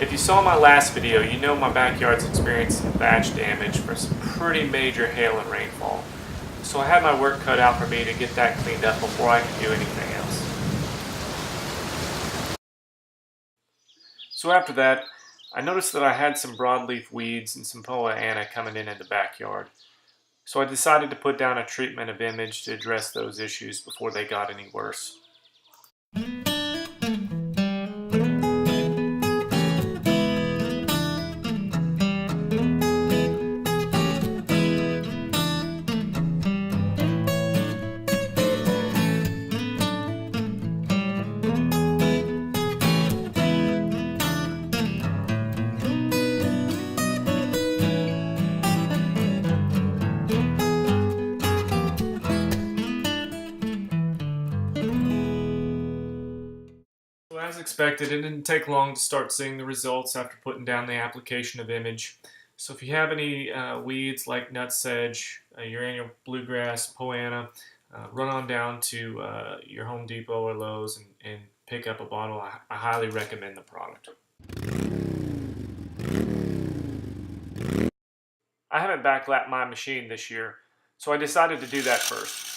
If you saw my last video, you know my backyard's experienced some thatch damage for some pretty major hail and rainfall. So I had my work cut out for me to get that cleaned up before I could do anything else. So after that, I noticed that I had some broadleaf weeds and some poa annua coming in the backyard. So I decided to put down a treatment of image to address those issues before they got any worse. So as expected, it didn't take long to start seeing the results after putting down the application of image. So if you have any weeds like nutsedge, your annual bluegrass, poa annua, run on down to your Home Depot or Lowe's and pick up a bottle. I highly recommend the product. I haven't backlapped my machine this year, so I decided to do that first.